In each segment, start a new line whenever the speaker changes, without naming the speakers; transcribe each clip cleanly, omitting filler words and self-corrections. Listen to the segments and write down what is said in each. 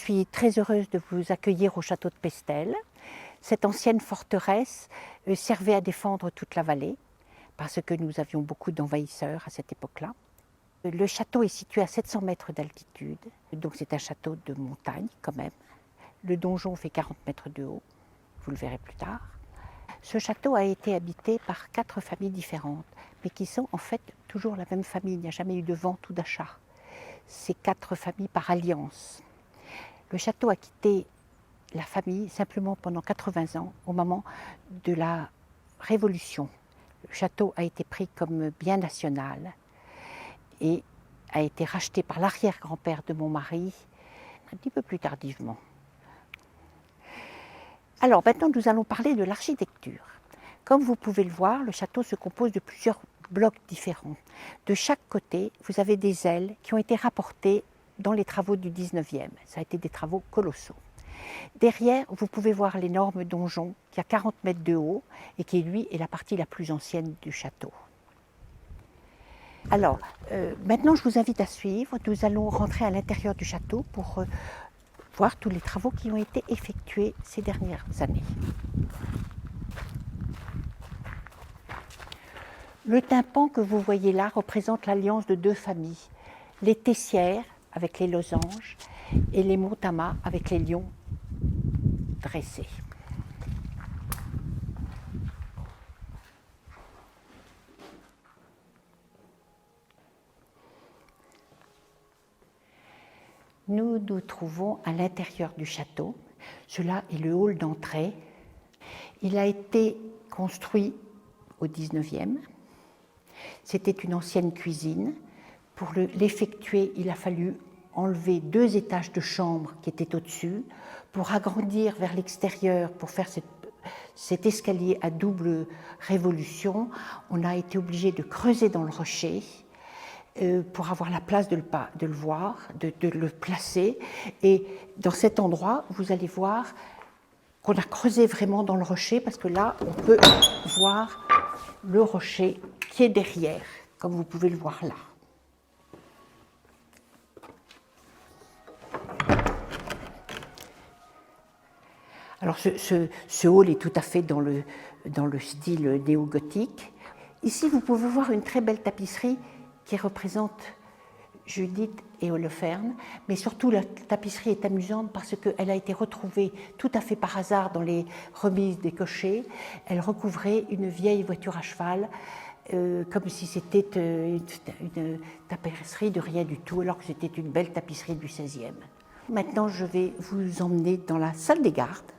suis très heureuse de vous accueillir au château de Pestel. Cette ancienne forteresse servait à défendre toute la vallée, parce que nous avions beaucoup d'envahisseurs à cette époque-là. Le château est situé à 700 mètres d'altitude, donc c'est un château de montagne quand même. Le donjon fait 40 mètres de haut, vous le verrez plus tard. Ce château a été habité par 4 familles différentes, mais qui sont en fait toujours la même famille. Il n'y a jamais eu de vente ou d'achat. C'est 4 familles par alliance. Le château a quitté la famille simplement pendant 80 ans, au moment de la Révolution. Le château a été pris comme bien national et a été racheté par l'arrière-grand-père de mon mari un petit peu plus tardivement. Alors maintenant, nous allons parler de l'architecture. Comme vous pouvez le voir, le château se compose de plusieurs blocs différents. De chaque côté, vous avez des ailes qui ont été rapportées dans les travaux du 19e. Ça a été des travaux colossaux. Derrière, vous pouvez voir l'énorme donjon qui a 40 mètres de haut et qui, lui, est la partie la plus ancienne du château. Alors, maintenant, je vous invite à suivre. Nous allons rentrer à l'intérieur du château pour voir tous les travaux qui ont été effectués ces dernières années. Le tympan que vous voyez là représente l'alliance de 2 familles, les Tessières avec les losanges et les Montama avec les lions dressés. Nous nous trouvons à l'intérieur du château. Cela est le hall d'entrée. Il a été construit au 19e. C'était une ancienne cuisine. Pour l'effectuer, il a fallu enlever 2 étages de chambre qui étaient au-dessus. Pour agrandir vers l'extérieur, pour faire cet escalier à double révolution, on a été obligé de creuser dans le rocher pour avoir la place de le voir, de le placer. Et dans cet endroit, vous allez voir qu'on a creusé vraiment dans le rocher, parce que là, on peut voir le rocher qui est derrière, comme vous pouvez le voir là. Alors ce hall est tout à fait dans le style néo-gothique. Ici, vous pouvez voir une très belle tapisserie qui représente Judith et Holoferne, mais surtout la tapisserie est amusante parce qu'elle a été retrouvée tout à fait par hasard dans les remises des cochers. Elle recouvrait une vieille voiture à cheval, comme si c'était une tapisserie de rien du tout, alors que c'était une belle tapisserie du XVIe. Maintenant, je vais vous emmener dans la salle des gardes.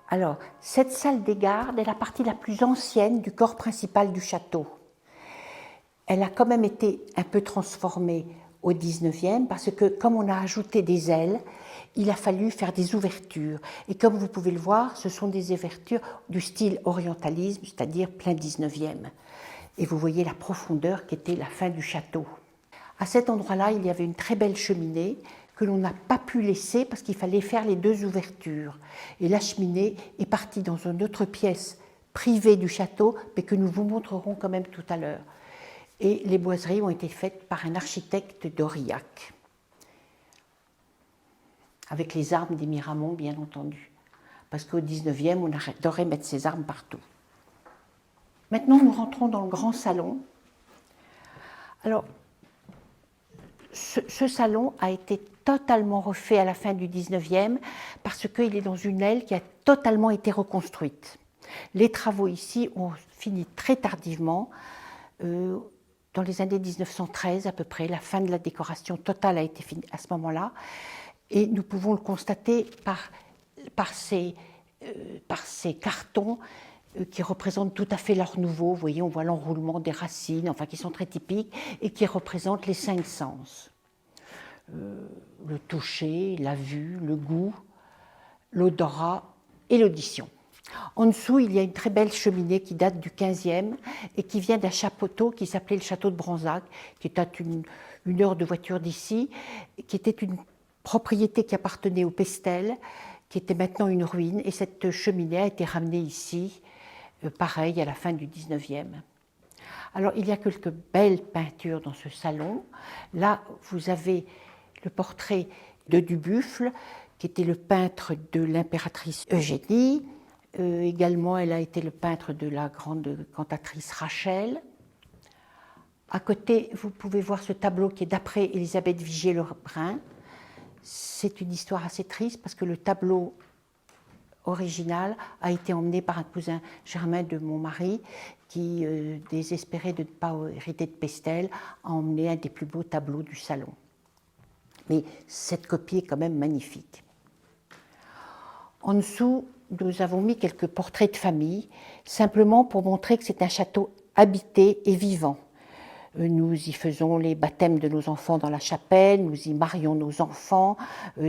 Alors, cette salle des gardes est la partie la plus ancienne du corps principal du château. Elle a quand même été un peu transformée au 19e parce que, comme on a ajouté des ailes, il a fallu faire des ouvertures. Et comme vous pouvez le voir, ce sont des ouvertures du style orientalisme, c'est-à-dire plein 19e. Et vous voyez la profondeur qui était la fin du château. À cet endroit-là, il y avait une très belle cheminée que l'on n'a pas pu laisser parce qu'il fallait faire les 2 ouvertures. Et la cheminée est partie dans une autre pièce privée du château, mais que nous vous montrerons quand même tout à l'heure. Et les boiseries ont été faites par un architecte d'Aurillac, avec les armes des Miramont, bien entendu, parce qu'au 19e, on adorait mettre ses armes partout. Maintenant, nous rentrons dans le grand salon. Alors, ce salon a été totalement refait à la fin du 19e parce qu'il est dans une aile qui a totalement été reconstruite. Les travaux ici ont fini très tardivement, dans les années 1913 à peu près. La fin de la décoration totale a été finie à ce moment-là. Et nous pouvons le constater par ces cartons qui représentent tout à fait l'art nouveau. Vous voyez, on voit l'enroulement des racines, enfin qui sont très typiques, et qui représentent les 5 sens. Le toucher, la vue, le goût, l'odorat et l'audition. En dessous, il y a une très belle cheminée qui date du 15e et qui vient d'un château qui s'appelait le château de Bronzac, qui est à une heure de voiture d'ici, qui était une propriété qui appartenait au Pestel, qui était maintenant une ruine, et cette cheminée a été ramenée ici, pareil, à la fin du 19e. Alors, il y a quelques belles peintures dans ce salon. Là, vous avez le portrait de Dubuffle, qui était le peintre de l'impératrice Eugénie. Également, elle a été le peintre de la grande cantatrice Rachel. À côté, vous pouvez voir ce tableau qui est d'après Élisabeth Vigier-Lebrun. C'est une histoire assez triste parce que le tableau original a été emmené par un cousin germain de mon mari qui, désespéré de ne pas hériter de Pestel, a emmené un des plus beaux tableaux du salon. Mais cette copie est quand même magnifique. En dessous, nous avons mis quelques portraits de famille, simplement pour montrer que c'est un château habité et vivant. Nous y faisons les baptêmes de nos enfants dans la chapelle, nous y marions nos enfants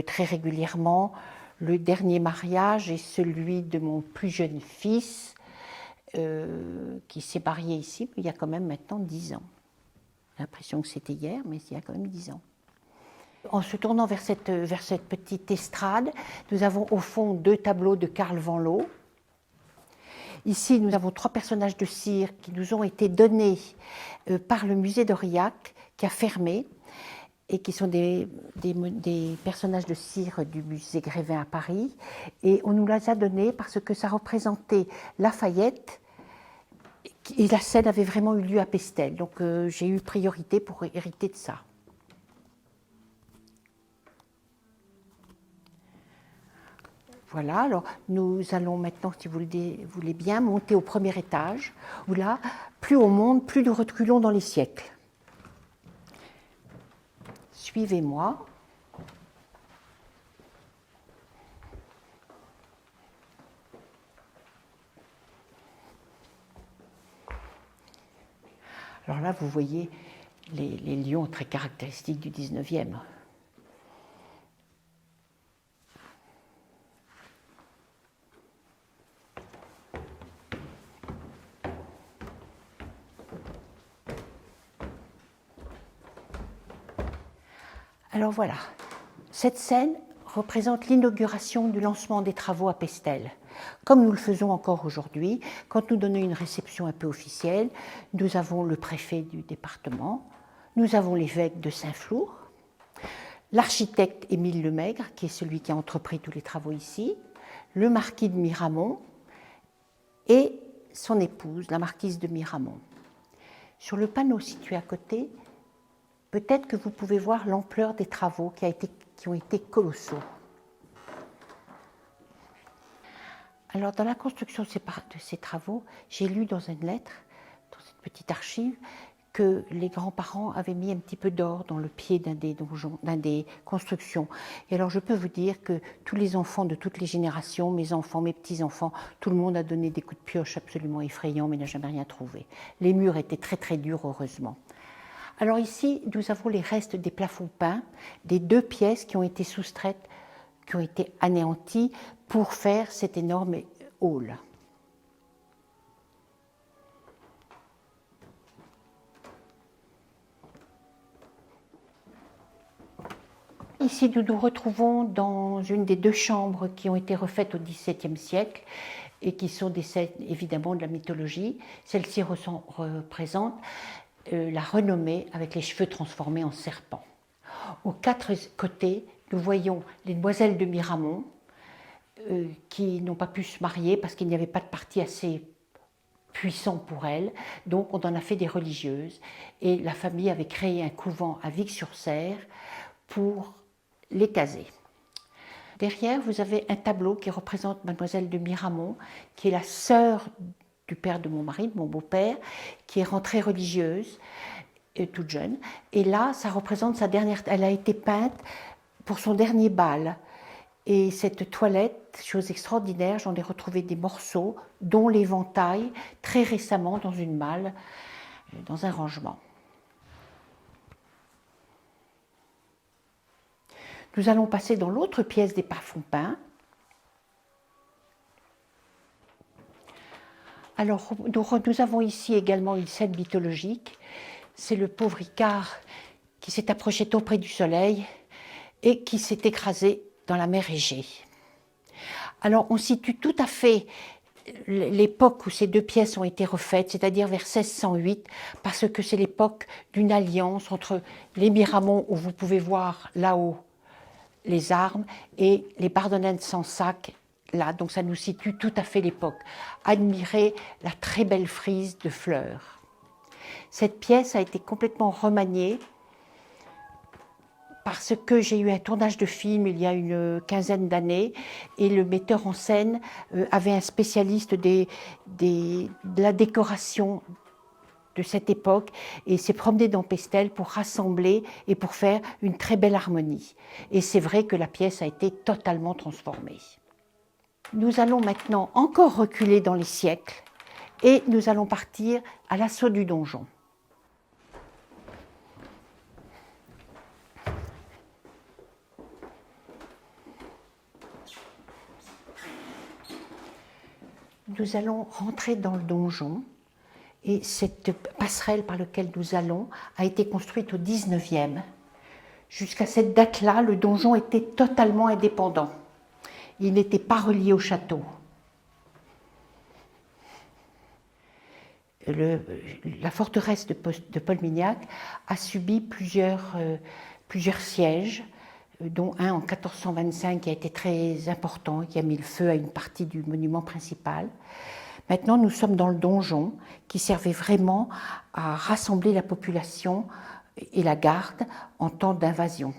très régulièrement. Le dernier mariage est celui de mon plus jeune fils, qui s'est marié ici, il y a quand même maintenant 10 ans. J'ai l'impression que c'était hier, mais il y a quand même 10 ans. En se tournant vers cette petite estrade, nous avons au fond 2 tableaux de Carl Van Loo. Ici, nous avons 3 personnages de cire qui nous ont été donnés par le musée d'Aurillac, qui a fermé, et qui sont des personnages de cire du musée Grévin à Paris. Et on nous les a donnés parce que ça représentait Lafayette, et la scène avait vraiment eu lieu à Pestel. Donc j'ai eu priorité pour hériter de ça. Voilà, alors nous allons maintenant, si vous le voulez bien, monter au premier étage, où là, plus on monte, plus nous reculons dans les siècles. Suivez-moi. Alors là, vous voyez les lions très caractéristiques du 19e. Alors voilà, cette scène représente l'inauguration du lancement des travaux à Pestel. Comme nous le faisons encore aujourd'hui, quand nous donnons une réception un peu officielle, nous avons le préfet du département, nous avons l'évêque de Saint-Flour, l'architecte Émile Lemaigre, qui est celui qui a entrepris tous les travaux ici, le marquis de Miramont et son épouse, la marquise de Miramont. Sur le panneau situé à côté, peut-être que vous pouvez voir l'ampleur des travaux qui ont été colossaux. Alors, dans la construction de ces travaux, j'ai lu dans une lettre, dans cette petite archive, que les grands-parents avaient mis un petit peu d'or dans le pied d'un des donjons, d'un des constructions. Et alors, je peux vous dire que tous les enfants de toutes les générations, mes enfants, mes petits-enfants, tout le monde a donné des coups de pioche absolument effrayants, mais n'a jamais rien trouvé. Les murs étaient très très durs, heureusement. Alors ici, nous avons les restes des plafonds peints, des 2 pièces qui ont été soustraites, qui ont été anéanties pour faire cet énorme hall. Ici, nous nous retrouvons dans une des 2 chambres qui ont été refaites au XVIIe siècle et qui sont des scènes évidemment de la mythologie. Celle-ci représente la renommée avec les cheveux transformés en serpents. Aux 4 côtés, nous voyons les demoiselles de Miramont qui n'ont pas pu se marier parce qu'il n'y avait pas de parti assez puissant pour elles. Donc on en a fait des religieuses et la famille avait créé un couvent à Vic-sur-Serre pour les caser. Derrière, vous avez un tableau qui représente mademoiselle de Miramont, qui est la sœur du père de mon mari, de mon beau-père, qui est rentrée religieuse, toute jeune. Et là, ça représente sa dernière... Elle a été peinte pour son dernier bal. Et cette toilette, chose extraordinaire, j'en ai retrouvé des morceaux, dont l'éventail, très récemment dans une malle, dans un rangement. Nous allons passer dans l'autre pièce des plafonds peints. Alors, nous avons ici également une scène mythologique. C'est le pauvre Icare qui s'est approché trop près du soleil et qui s'est écrasé dans la mer Égée. Alors, on situe tout à fait l'époque où ces deux pièces ont été refaites, c'est-à-dire vers 1608, parce que c'est l'époque d'une alliance entre les Miramont, où vous pouvez voir là-haut les armes, et les Bardonnens sans sac, là. Donc ça nous situe tout à fait l'époque. Admirez la très belle frise de fleurs. Cette pièce a été complètement remaniée parce que j'ai eu un tournage de film il y a une quinzaine d'années et le metteur en scène avait un spécialiste de la décoration de cette époque et s'est promené dans Pestel pour rassembler et pour faire une très belle harmonie. Et c'est vrai que la pièce a été totalement transformée. Nous allons maintenant encore reculer dans les siècles et nous allons partir à l'assaut du donjon. Nous allons rentrer dans le donjon et cette passerelle par laquelle nous allons a été construite au 19e. Jusqu'à cette date-là, le donjon était totalement indépendant. Il n'était pas relié au château. La forteresse de Polmignac a subi plusieurs sièges, dont un en 1425 qui a été très important, qui a mis le feu à une partie du monument principal. Maintenant, nous sommes dans le donjon qui servait vraiment à rassembler la population et la garde en temps d'invasion.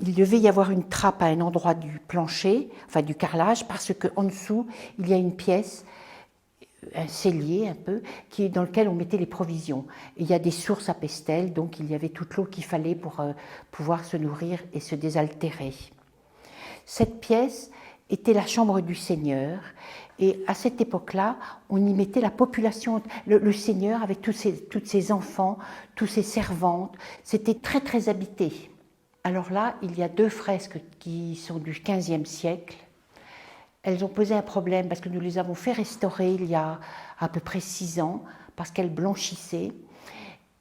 Il devait y avoir une trappe à un endroit du plancher, enfin du carrelage, parce qu'en dessous, il y a une pièce, un cellier un peu, dans lequel on mettait les provisions. Et il y a des sources à Pestel, donc il y avait toute l'eau qu'il fallait pour pouvoir se nourrir et se désaltérer. Cette pièce était la chambre du seigneur, et à cette époque-là, on y mettait la population, le seigneur avec tous ses enfants, tous ses servantes. C'était très très habité. Alors là, il y a deux fresques qui sont du XVe siècle. Elles ont posé un problème parce que nous les avons fait restaurer il y a à peu près 6 ans, parce qu'elles blanchissaient.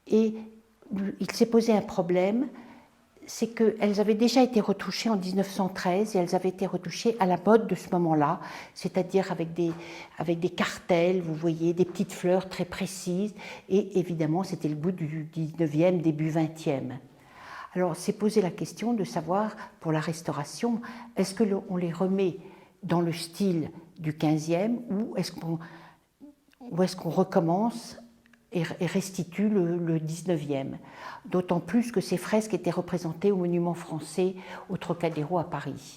Et il s'est posé un problème, c'est qu'elles avaient déjà été retouchées en 1913 et elles avaient été retouchées à la mode de ce moment-là, c'est-à-dire avec des cartels, vous voyez, des petites fleurs très précises. Et évidemment, c'était le bout du 19e, début 20e. Alors, c'est posé la question de savoir, pour la restauration, est-ce qu'on les remet dans le style du 15e ou est-ce qu'on recommence et restitue le 19e. D'autant plus que ces fresques étaient représentées au Monument français au Trocadéro à Paris.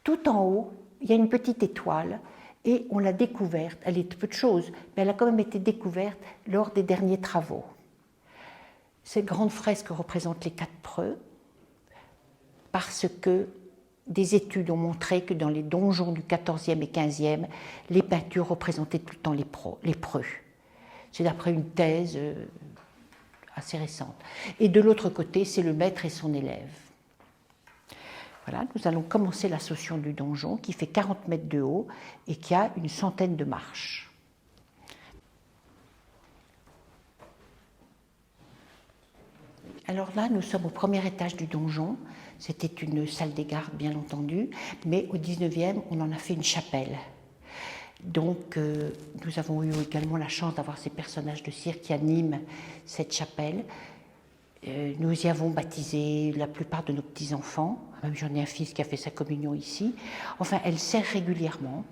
Tout en haut, il y a une petite étoile et on l'a découverte. Elle est peu de choses, mais elle a quand même été découverte lors des derniers travaux. Cette grande fresque représente les 4 preux parce que des études ont montré que dans les donjons du 14e et 15e, les peintures représentaient tout le temps les preux. C'est d'après une thèse assez récente. Et de l'autre côté, c'est le maître et son élève. Voilà, nous allons commencer l'ascension du donjon qui fait 40 mètres de haut et qui a une centaine de marches. Alors là, nous sommes au premier étage du donjon. C'était une salle des gardes, bien entendu, mais au 19e, on en a fait une chapelle. Donc, nous avons eu également la chance d'avoir ces personnages de cire qui animent cette chapelle. Nous y avons baptisé la plupart de nos petits-enfants. Même j'en ai un fils qui a fait sa communion ici. Enfin, elle sert régulièrement.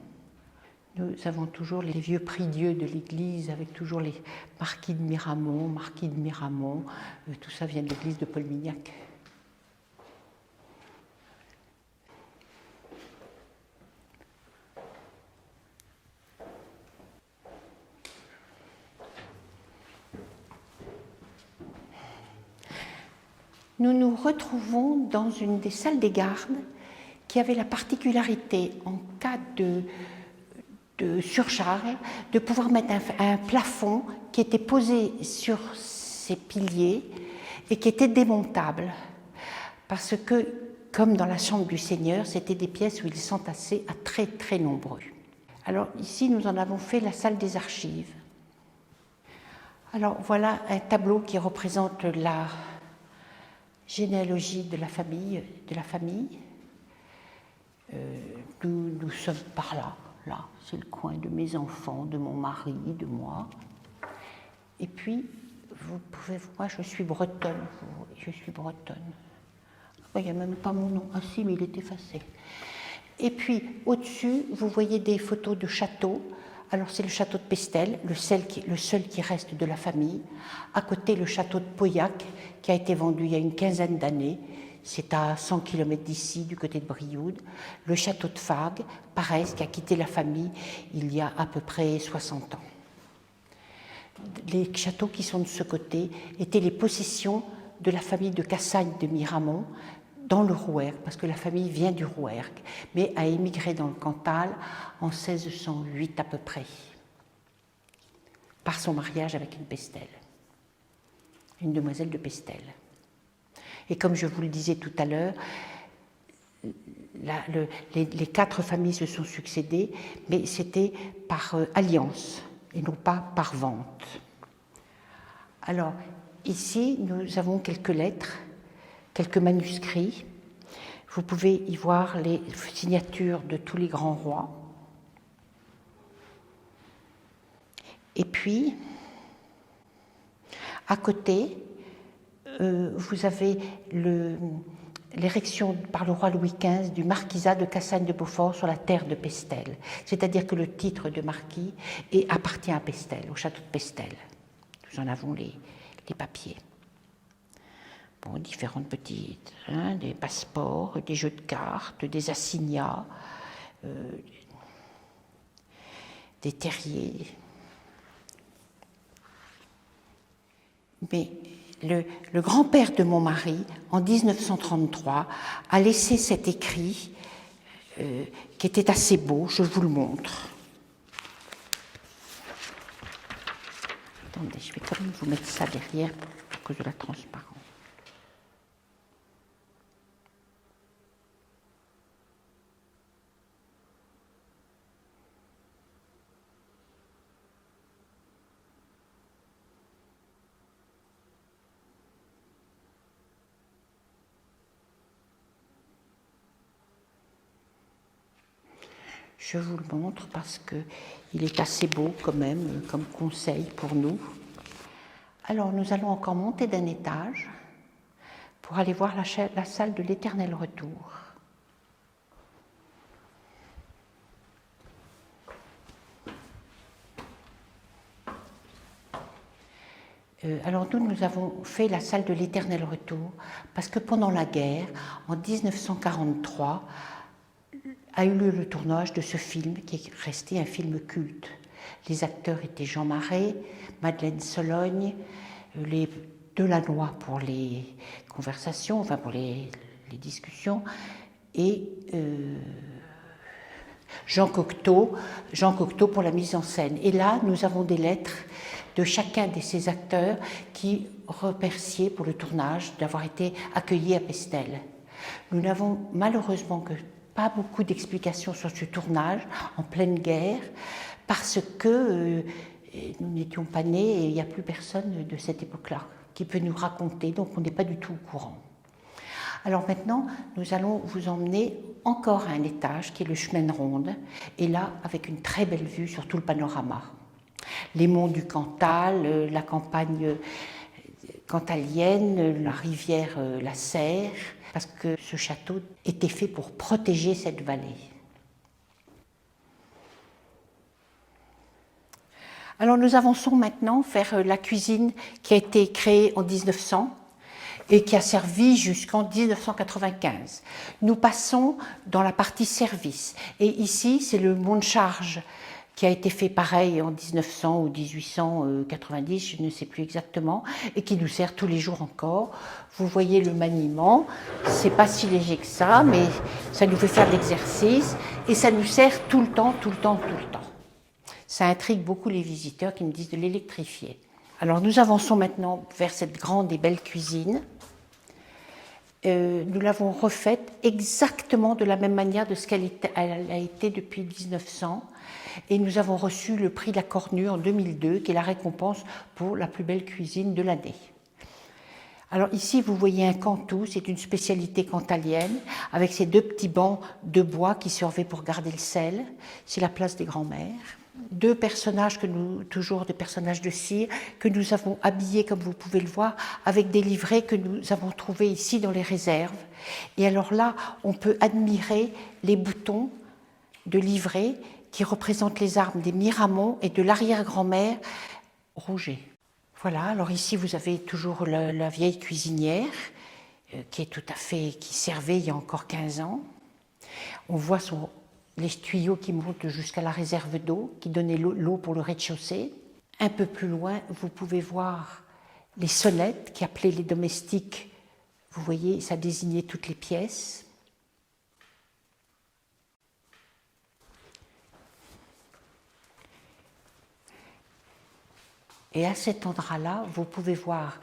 Nous avons toujours les vieux prie-dieux de l'église avec toujours les marquis de Miramont, tout ça vient de l'église de Polmignac. Nous nous retrouvons dans une des salles des gardes qui avait la particularité, en cas de surcharge, de pouvoir mettre un plafond qui était posé sur ces piliers et qui était démontable. Parce que, comme dans la chambre du Seigneur, c'était des pièces où ils s'entassaient à très très nombreux. Alors ici, nous en avons fait la salle des archives. Alors voilà un tableau qui représente la généalogie de la famille. Nous sommes par là. là, c'est le coin de mes enfants, de mon mari, de moi. Et puis, vous pouvez voir, je suis bretonne. Je suis bretonne. Oh, il n'y a même pas mon nom. Ah si, mais il est effacé. Et puis, au-dessus, vous voyez des photos de châteaux. Alors, c'est le château de Pestel, le seul qui reste de la famille. À côté, le château de Pauillac, qui a été vendu il y a une quinzaine d'années. C'est à 100 km d'ici, du côté de Brioude. Le château de Fargues, pareil, qui a quitté la famille il y a à peu près 60 ans. Les châteaux qui sont de ce côté étaient les possessions de la famille de Cassagne de Miramont, dans le Rouergue, parce que la famille vient du Rouergue, mais a émigré dans le Cantal en 1608 à peu près, par son mariage avec une Pestel, une demoiselle de Pestel. Et comme je vous le disais tout à l'heure, les 4 familles se sont succédées, mais c'était par alliance et non pas par vente. Alors, ici, nous avons quelques lettres, quelques manuscrits. Vous pouvez y voir les signatures de tous les grands rois. Et puis, à côté, vous avez l'érection par le roi Louis XV du marquisat de Cassagne de Beaufort sur la terre de Pestel. C'est-à-dire que le titre de marquis appartient à Pestel, au château de Pestel. Nous en avons les papiers. Bon, différentes petites, des passeports, des jeux de cartes, des assignats, des terriers. Mais le grand-père de mon mari, en 1933, a laissé cet écrit qui était assez beau, je vous le montre. Attendez, je vais quand même vous mettre ça derrière à cause de la transparence. Je vous le montre parce qu'il est assez beau quand même, comme conseil pour nous. Alors, nous allons encore monter d'un étage pour aller voir la salle de l'Éternel Retour. Alors nous avons fait la salle de l'Éternel Retour parce que pendant la guerre, en 1943, a eu lieu le tournage de ce film qui est resté un film culte. Les acteurs étaient Jean Marais, Madeleine Sologne, les Delannoy pour les conversations, enfin pour les discussions, et Jean Cocteau pour la mise en scène. Et là, nous avons des lettres de chacun de ces acteurs qui remerciaient pour le tournage d'avoir été accueillis à Pestel. Nous n'avons malheureusement que pas beaucoup d'explications sur ce tournage en pleine guerre parce que nous n'étions pas nés et il n'y a plus personne de cette époque-là qui peut nous raconter, donc on n'est pas du tout au courant. Alors maintenant, nous allons vous emmener encore à un étage qui est le chemin de ronde, et là, avec une très belle vue sur tout le panorama. Les monts du Cantal, la campagne cantalienne, la rivière la Serre, parce que ce château était fait pour protéger cette vallée. Alors nous avançons maintenant vers la cuisine qui a été créée en 1900 et qui a servi jusqu'en 1995. Nous passons dans la partie service. Et ici, c'est le monte-charge qui a été fait pareil en 1900 ou 1890, je ne sais plus exactement, et qui nous sert tous les jours encore. Vous voyez le maniement, c'est pas si léger que ça, mais ça nous fait faire de l'exercice, et ça nous sert tout le temps, tout le temps, tout le temps. Ça intrigue beaucoup les visiteurs qui me disent de l'électrifier. Alors nous avançons maintenant vers cette grande et belle cuisine. Nous l'avons refaite exactement de la même manière de ce qu'elle a été depuis 1900. Et nous avons reçu le prix de la Cornue en 2002, qui est la récompense pour la plus belle cuisine de l'année. Alors ici, vous voyez un cantou, c'est une spécialité cantalienne, avec ces deux petits bancs de bois qui servaient pour garder le sel. C'est la place des grands-mères. Deux personnages, toujours des personnages de cire, que nous avons habillés, comme vous pouvez le voir, avec des livrets que nous avons trouvés ici dans les réserves. Et alors là, on peut admirer les boutons de livrets qui représentent les armes des Miramont et de l'arrière-grand-mère Roger. Voilà, alors ici vous avez toujours la vieille cuisinière qui servait il y a encore 15 ans. On voit les tuyaux qui montent jusqu'à la réserve d'eau, qui donnaient l'eau pour le rez-de-chaussée. Un peu plus loin, vous pouvez voir les sonnettes qui appelaient les domestiques. Vous voyez, ça désignait toutes les pièces. Et à cet endroit-là, vous pouvez voir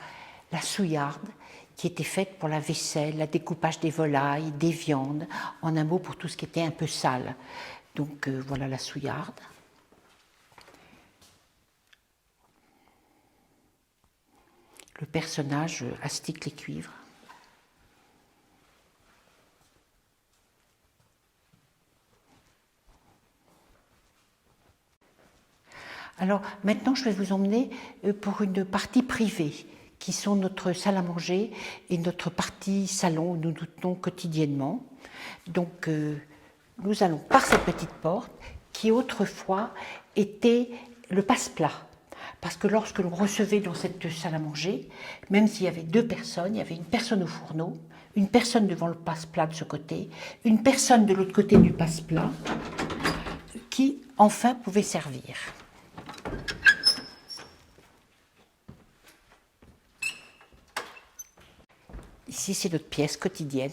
la souillarde qui était faite pour la vaisselle, le découpage des volailles, des viandes, en un mot pour tout ce qui était un peu sale. Donc voilà la souillarde. Le personnage astique les cuivres. Alors maintenant, je vais vous emmener pour une partie privée, qui sont notre salle à manger et notre partie salon où nous nous tenons quotidiennement. Donc nous allons par cette petite porte qui autrefois était le passe-plat. Parce que lorsque l'on recevait dans cette salle à manger, même s'il y avait deux personnes, il y avait une personne au fourneau, une personne devant le passe-plat de ce côté, une personne de l'autre côté du passe-plat, qui enfin pouvait servir. Ici, c'est notre pièce quotidienne,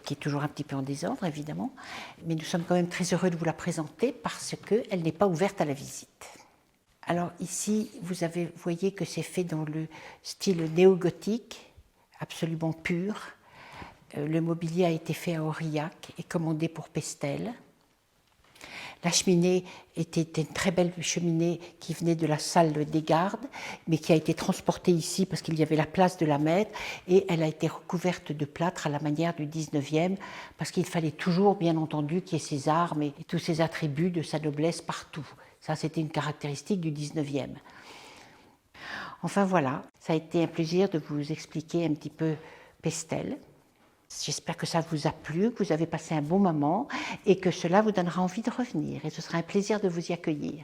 qui est toujours un petit peu en désordre, évidemment, mais nous sommes quand même très heureux de vous la présenter parce qu'elle n'est pas ouverte à la visite. Alors ici, vous voyez que c'est fait dans le style néo-gothique, absolument pur. Le mobilier a été fait à Aurillac et commandé pour Pestel. La cheminée était une très belle cheminée qui venait de la salle des gardes, mais qui a été transportée ici parce qu'il y avait la place de la mettre, et elle a été recouverte de plâtre à la manière du 19e, parce qu'il fallait toujours, bien entendu, qu'il y ait ses armes et tous ses attributs de sa noblesse partout. Ça, c'était une caractéristique du 19e. Enfin voilà, ça a été un plaisir de vous expliquer un petit peu Pestel. J'espère que ça vous a plu, que vous avez passé un bon moment et que cela vous donnera envie de revenir. Et ce sera un plaisir de vous y accueillir.